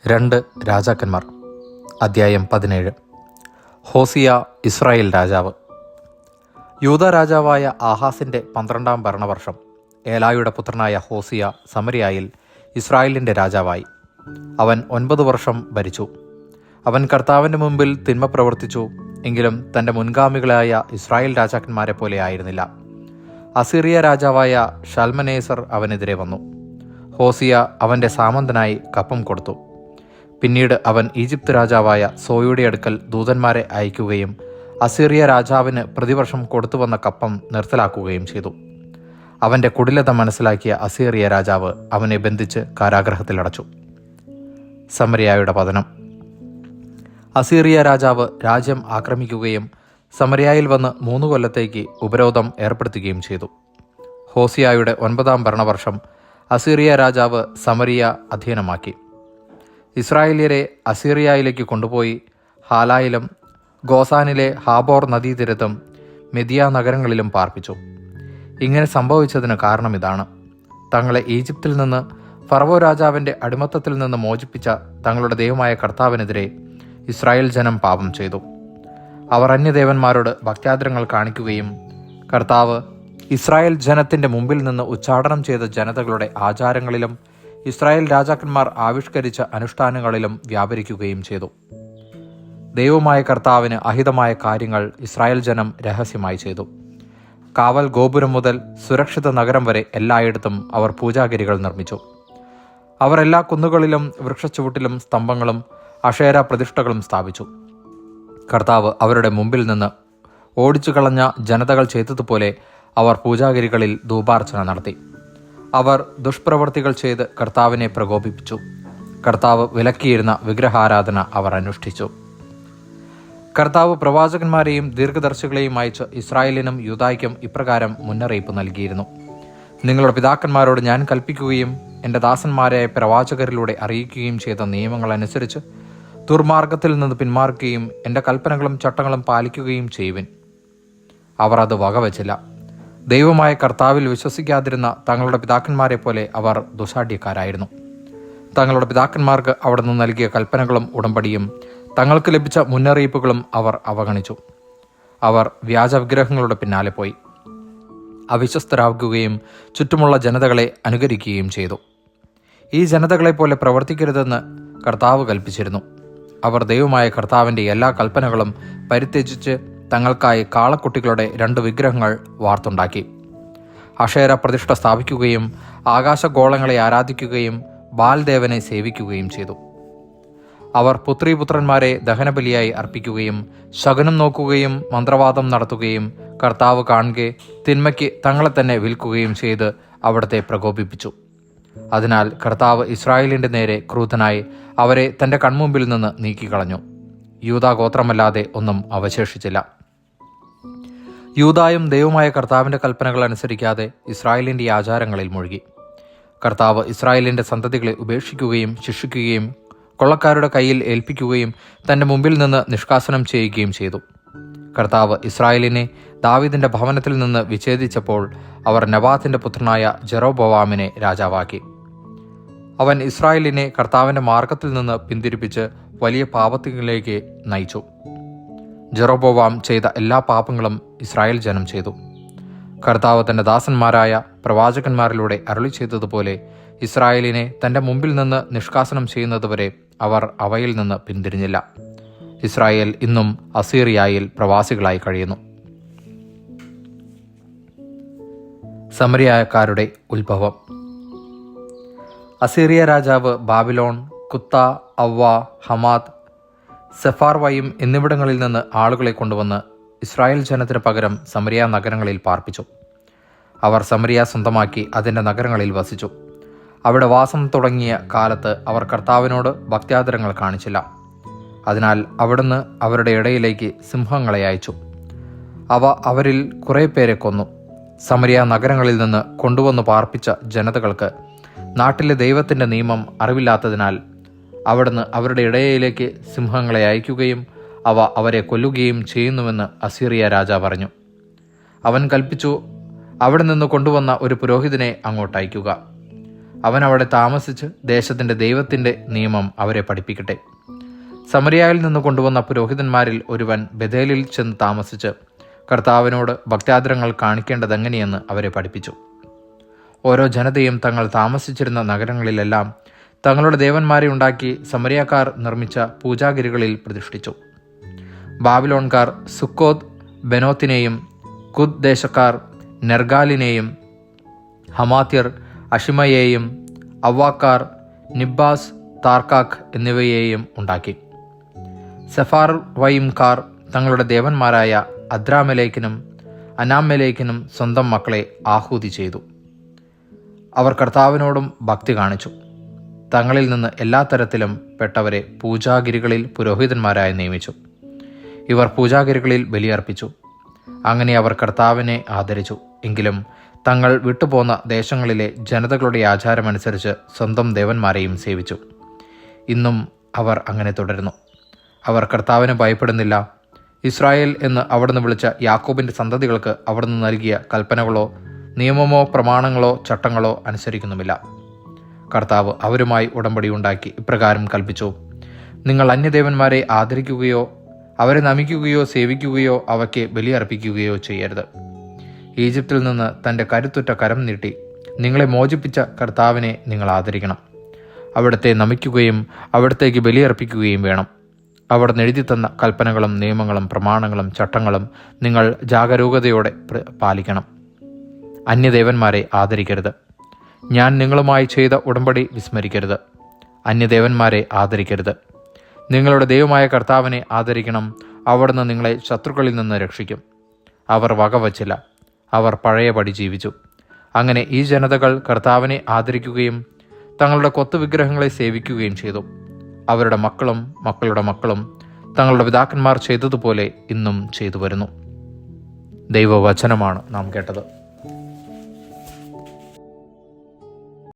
2 രാജാക്കന്മാർ അധ്യായം 17. ഹോസിയ ഇസ്രായേൽ രാജാവ്. യൂദ രാജാവായ ആഹാസിൻ്റെ 12-ാം ഭരണവർഷം ഏലായുടെ പുത്രനായ ഹോസിയ സമരിയായിൽ ഇസ്രായേലിൻ്റെ രാജാവായി. അവൻ 9 വർഷം ഭരിച്ചു. അവൻ കർത്താവിൻ്റെ മുമ്പിൽ തിന്മ പ്രവർത്തിച്ചു, എങ്കിലും തൻ്റെ മുൻഗാമികളായ ഇസ്രായേൽ രാജാക്കന്മാരെ പോലെ ആയിരുന്നില്ല. അസീറിയ രാജാവായ ഷൽമനേസർ അവനെതിരെ വന്നു. ഹോസിയ അവൻ്റെ സാമന്തനായി കപ്പം കൊടുത്തു. പിന്നീട് അവൻ ഈജിപ്ത് രാജാവായ സോയുടെ അടുക്കൽ ദൂതന്മാരെ അയക്കുകയും അസീറിയ രാജാവിന് പ്രതിവർഷം കൊടുത്തുവന്ന കപ്പം നിർത്തലാക്കുകയും ചെയ്തു. അവൻ്റെ കുടിലത മനസ്സിലാക്കിയ അസീറിയ രാജാവ് അവനെ ബന്ധിച്ച് കാരാഗൃഹത്തിലടച്ചു. സമരിയായുടെ പതനം. അസീറിയ രാജാവ് രാജ്യം ആക്രമിക്കുകയും സമരിയായിൽ വന്ന് 3 കൊല്ലത്തേക്ക് ഉപരോധം ഏർപ്പെടുത്തുകയും ചെയ്തു. ഹോസിയായുടെ 9-ാം ഭരണവർഷം അസീറിയ രാജാവ് സമരിയ അധീനമാക്കി. ഇസ്രായേലിയരെ അസീറിയയിലേക്ക് കൊണ്ടുപോയി ഹാലായിലും ഗോസാനിലെ ഹാബോർ നദീതീരത്തും മെദിയ നഗരങ്ങളിലും പാർപ്പിച്ചു. ഇങ്ങനെ സംഭവിച്ചതിന് കാരണം ഇതാണ്: തങ്ങളെ ഈജിപ്തിൽ നിന്ന് ഫറവോ രാജാവിൻ്റെ അടിമത്തത്തിൽ നിന്ന് മോചിപ്പിച്ച തങ്ങളുടെ ദൈവമായ കർത്താവിനെതിരെ ഇസ്രായേൽ ജനം പാപം ചെയ്തു. അവർ അന്യദേവന്മാരോട് ഭക്ത്യാദരങ്ങൾ കാണിക്കുകയും കർത്താവ് ഇസ്രായേൽ ജനത്തിൻ്റെ മുമ്പിൽ നിന്ന് ഉച്ചാടനം ചെയ്ത ജനതകളുടെ ആചാരങ്ങളിലും ഇസ്രായേൽ രാജാക്കന്മാർ ആവിഷ്കരിച്ച അനുഷ്ഠാനങ്ങളിലും വ്യാപരിക്കുകയും ചെയ്തു. ദൈവമായ കർത്താവിന് അഹിതമായ കാര്യങ്ങൾ ഇസ്രായേൽ ജനം രഹസ്യമായി ചെയ്തു. കാവൽ ഗോപുരം മുതൽ സുരക്ഷിത നഗരം വരെ എല്ലായിടത്തും അവർ പൂജാഗിരികൾ നിർമ്മിച്ചു. അവർ എല്ലാ കുന്നുകളിലും വൃക്ഷച്ചുവട്ടിലും സ്തംഭങ്ങളും അക്ഷേര പ്രതിഷ്ഠകളും സ്ഥാപിച്ചു. കർത്താവ് അവരുടെ മുമ്പിൽ നിന്ന് ഓടിച്ചു കളഞ്ഞ ജനതകൾ ചെയ്തതുപോലെ അവർ പൂജാഗിരികളിൽ ധൂപാർച്ചന നടത്തി. അവർ ദുഷ്പ്രവർത്തികൾ ചെയ്ത് കർത്താവിനെ പ്രകോപിപ്പിച്ചു. കർത്താവ് വിലക്കിയിരുന്ന വിഗ്രഹാരാധന അവർ അനുഷ്ഠിച്ചു. കർത്താവ് പ്രവാചകന്മാരെയും ദീർഘദർശികളെയും അയച്ച് ഇസ്രായേലിനും യൂദായ്ക്കും ഇപ്രകാരം മുന്നറിയിപ്പ് നൽകിയിരുന്നു: നിങ്ങളുടെ പിതാക്കന്മാരോട് ഞാൻ കൽപ്പിക്കുകയും എൻ്റെ ദാസന്മാരായ പ്രവാചകരിലൂടെ അറിയിക്കുകയും ചെയ്ത നിയമങ്ങൾ അനുസരിച്ച് ദുർമാർഗത്തിൽ നിന്ന് പിന്മാറുകയും എൻ്റെ കൽപ്പനകളും ചട്ടങ്ങളും പാലിക്കുകയും ചെയ്യുവിൻ. അവർ അത് വകവച്ചില്ല. ദൈവമായ കർത്താവിൽ വിശ്വസിക്കാതിരുന്ന തങ്ങളുടെ പിതാക്കന്മാരെ പോലെ അവർ ദുസ്സാഠ്യക്കാരായിരുന്നു. തങ്ങളുടെ പിതാക്കന്മാർക്ക് അവിടെ നിന്ന് നൽകിയ കൽപ്പനകളും ഉടമ്പടിയും തങ്ങൾക്ക് ലഭിച്ച മുന്നറിയിപ്പുകളും അവർ അവഗണിച്ചു. അവർ വ്യാജവിഗ്രഹങ്ങളുടെ പിന്നാലെ പോയി അവിശ്വസ്തരാകുകയും ചുറ്റുമുള്ള ജനതകളെ അനുകരിക്കുകയും ചെയ്തു. ഈ ജനതകളെപ്പോലെ പ്രവർത്തിക്കരുതെന്ന് കർത്താവ് കൽപ്പിച്ചിരുന്നു. അവർ ദൈവമായ കർത്താവിൻ്റെ എല്ലാ കൽപ്പനകളും പരിത്യജിച്ച് തങ്ങൾക്കായി കാളക്കുട്ടികളുടെ 2 വിഗ്രഹങ്ങൾ വാർത്തുണ്ടാക്കി. അക്ഷേര പ്രതിഷ്ഠ സ്ഥാപിക്കുകയും ആകാശഗോളങ്ങളെ ആരാധിക്കുകയും ബാൽദേവനെ സേവിക്കുകയും ചെയ്തു. അവർ പുത്രീപുത്രന്മാരെ ദഹനബലിയായി അർപ്പിക്കുകയും ശകുനം നോക്കുകയും മന്ത്രവാദം നടത്തുകയും കർത്താവ് കാണുകെ തിന്മയ്ക്ക് തങ്ങളെ തന്നെ വിൽക്കുകയും ചെയ്ത് അവിടത്തെ പ്രകോപിപ്പിച്ചു. അതിനാൽ കർത്താവ് ഇസ്രായേലിൻ്റെ നേരെ ക്രൂധനായി അവരെ തൻ്റെ കൺമുമ്പിൽ നിന്ന് നീക്കിക്കളഞ്ഞു. യൂദാ ഗോത്രമല്ലാതെ ഒന്നും അവശേഷിച്ചില്ല. യൂദായും ദൈവമായ കർത്താവിൻ്റെ കൽപ്പനകൾ അനുസരിക്കാതെ ഇസ്രായേലിൻ്റെ ആചാരങ്ങളിൽ മുഴുകി. കർത്താവ് ഇസ്രായേലിൻ്റെ സന്തതികളെ ഉപേക്ഷിക്കുകയും ശിക്ഷിക്കുകയും കൊള്ളക്കാരുടെ കയ്യിൽ ഏൽപ്പിക്കുകയും തൻ്റെ മുമ്പിൽ നിന്ന് നിഷ്കാസനം ചെയ്യുകയും ചെയ്തു. കർത്താവ് ഇസ്രായേലിനെ ദാവീദിൻ്റെ ഭവനത്തിൽ നിന്ന് വിച്ഛേദിച്ചപ്പോൾ അവർ നബാത്തിന്റെ പുത്രനായ ജെറോബോവാമിനെ രാജാവാക്കി. അവൻ ഇസ്രായേലിനെ കർത്താവിൻ്റെ മാർഗത്തിൽ നിന്ന് പിന്തിരിപ്പിച്ച് വലിയ പാപത്തിലേക്ക് നയിച്ചു. ജെറോബോവാം ചെയ്ത എല്ലാ പാപങ്ങളും ഇസ്രായേൽ ജനം ചെയ്തു. കർത്താവ് തൻ്റെ ദാസന്മാരായ പ്രവാചകന്മാരിലൂടെ അരുളി ചെയ്തതുപോലെ ഇസ്രായേലിനെ തൻ്റെ മുമ്പിൽ നിന്ന് നിഷ്കാസനം ചെയ്യുന്നതുവരെ അവർ അവയിൽ നിന്ന് പിന്തിരിഞ്ഞില്ല. ഇസ്രായേൽ ഇന്നും അസീറിയയിൽ പ്രവാസികളായി കഴിയുന്നു. സമരിയാക്കാരുടെ ഉത്ഭവം. അസീറിയ രാജാവ് ബാബിലോൺ, കുത്ത, അവ്വ, ഹമാത്ത്, സെഫാർവയും എന്നിവിടങ്ങളിൽ നിന്ന് ആളുകളെ കൊണ്ടുവന്ന് ഇസ്രായേൽ ജനത്തിന് പകരം സമരിയ നഗരങ്ങളിൽ പാർപ്പിച്ചു. അവർ സമരിയ സ്വന്തമാക്കി അതിൻ്റെ നഗരങ്ങളിൽ വസിച്ചു. അവിടെ വാസം തുടങ്ങിയ കാലത്ത് അവർ കർത്താവിനോട് ഭക്ത്യാദരങ്ങൾ കാണിച്ചില്ല. അതിനാൽ അവിടുന്ന് അവരുടെ ഇടയിലേക്ക് സിംഹങ്ങളെ അയച്ചു. അവ അവരിൽ കുറേ പേരെ കൊന്നു. സമരിയ നഗരങ്ങളിൽ നിന്ന് കൊണ്ടുവന്ന് പാർപ്പിച്ച ജനതകൾക്ക് നാട്ടിലെ ദൈവത്തിൻ്റെ നിയമം അറിവില്ലാത്തതിനാൽ അവിടുന്ന് അവരുടെ ഇടയിലേക്ക് സിംഹങ്ങളെ അയക്കുകയും അവ അവരെ കൊല്ലുകയും ചെയ്യുന്നുവെന്ന് അസീറിയ രാജാവ് പറഞ്ഞു. അവൻ കൽപ്പിച്ചു, അവിടെ നിന്ന് കൊണ്ടുവന്ന ഒരു പുരോഹിതനെ അങ്ങോട്ട് അയക്കുക. അവൻ അവിടെ താമസിച്ച് ദേശത്തിൻ്റെ ദൈവത്തിൻ്റെ നിയമം അവരെ പഠിപ്പിക്കട്ടെ. സമരിയായിൽ നിന്ന് കൊണ്ടുവന്ന പുരോഹിതന്മാരിൽ ഒരുവൻ ബഥേലിൽ ചെന്ന് താമസിച്ച് കർത്താവിനോട് ഭക്ത്യാദരങ്ങൾ കാണിക്കേണ്ടതെങ്ങനെയെന്ന് അവരെ പഠിപ്പിച്ചു. ഓരോ ജനതയും തങ്ങൾ താമസിച്ചിരുന്ന നഗരങ്ങളിലെല്ലാം തങ്ങളുടെ ദേവന്മാരെ ഉണ്ടാക്കി സമരിയാക്കാർ നിർമ്മിച്ച പൂജാഗിരികളിൽ പ്രതിഷ്ഠിച്ചു. ബാബിലോൺകാർ സുക്കോത്ത് ബെനോത്തിനെയും, കുദ് ദേശക്കാർ നെർഗാലിനെയും, ഹമാത്യർ അഷിമയെയും, അവ്വാക്കാർ നിബ്ബാസ് താർക്കാഖ് എന്നിവയെയും ഉണ്ടാക്കി. സെഫാർ വയിംകാർ തങ്ങളുടെ ദേവന്മാരായ അദ്രാമലേക്കിനും അനാമലേക്കിനും സ്വന്തം മക്കളെ ആഹൂതി ചെയ്തു. അവർ കർത്താവിനോടും ഭക്തി കാണിച്ചു. തങ്ങളിൽ നിന്ന് എല്ലാ തരത്തിലും പെട്ടവരെ പൂജാഗിരികളിൽ പുരോഹിതന്മാരായി നിയമിച്ചു. ഇവർ പൂജാഗിരികളിൽ ബലിയർപ്പിച്ചു. അങ്ങനെ അവർ കർത്താവിനെ ആദരിച്ചു. എങ്കിലും തങ്ങൾ വിട്ടുപോന്ന ദേശങ്ങളിലെ ജനതകളുടെ ആചാരമനുസരിച്ച് സ്വന്തം ദേവന്മാരെയും സേവിച്ചു. ഇന്നും അവർ അങ്ങനെ തുടരുന്നു. അവർ കർത്താവിന് ഭയപ്പെടുന്നില്ല. ഇസ്രായേൽ എന്ന് അവിടുന്ന് വിളിച്ച യാക്കോബിൻ്റെ സന്തതികൾക്ക് അവിടുന്ന് നൽകിയ കൽപ്പനകളോ നിയമമോ പ്രമാണങ്ങളോ ചട്ടങ്ങളോ അനുസരിക്കുന്നുമില്ല. കർത്താവ് അവരുമായി ഉടമ്പടി ഉണ്ടാക്കി ഇപ്രകാരം കൽപ്പിച്ചു: നിങ്ങൾ അന്യദേവന്മാരെ ആദരിക്കുകയോ അവരെ നമിക്കുകയോ സേവിക്കുകയോ അവയ്ക്ക് ബലിയർപ്പിക്കുകയോ ചെയ്യരുത്. ഈജിപ്തിൽ നിന്ന് തൻ്റെ കരുത്തുറ്റ കരം നീട്ടി നിങ്ങളെ മോചിപ്പിച്ച കർത്താവിനെ നിങ്ങൾ ആദരിക്കണം. അവിടുത്തെ നമിക്കുകയും അവിടത്തേക്ക് ബലിയർപ്പിക്കുകയും വേണം. അവിടുന്ന് എഴുതി തന്ന കൽപ്പനകളും നിയമങ്ങളും പ്രമാണങ്ങളും ചട്ടങ്ങളും നിങ്ങൾ ജാഗരൂകതയോടെ പാലിക്കണം. അന്യദേവന്മാരെ ആദരിക്കരുത്. ഞാൻ നിങ്ങളുമായി ചെയ്ത ഉടമ്പടി വിസ്മരിക്കരുത്. അന്യദേവന്മാരെ ആദരിക്കരുത്. നിങ്ങളുടെ ദൈവമായ കർത്താവിനെ ആദരിക്കണം. അവിടുന്ന് നിങ്ങളെ ശത്രുക്കളിൽ നിന്ന് രക്ഷിക്കും. അവർ വകവച്ചില്ല. അവർ പഴയപടി ജീവിച്ചു. അങ്ങനെ ഈ ജനതകൾ കർത്താവിനെ ആദരിക്കുകയും തങ്ങളുടെ കൊത്തുവിഗ്രഹങ്ങളെ സേവിക്കുകയും ചെയ്തു. അവരുടെ മക്കളും മക്കളുടെ മക്കളും തങ്ങളുടെ പിതാക്കന്മാർ ചെയ്തതുപോലെ ഇന്നും ചെയ്തു വരുന്നു. ദൈവവചനമാണ് നാം കേട്ടത്.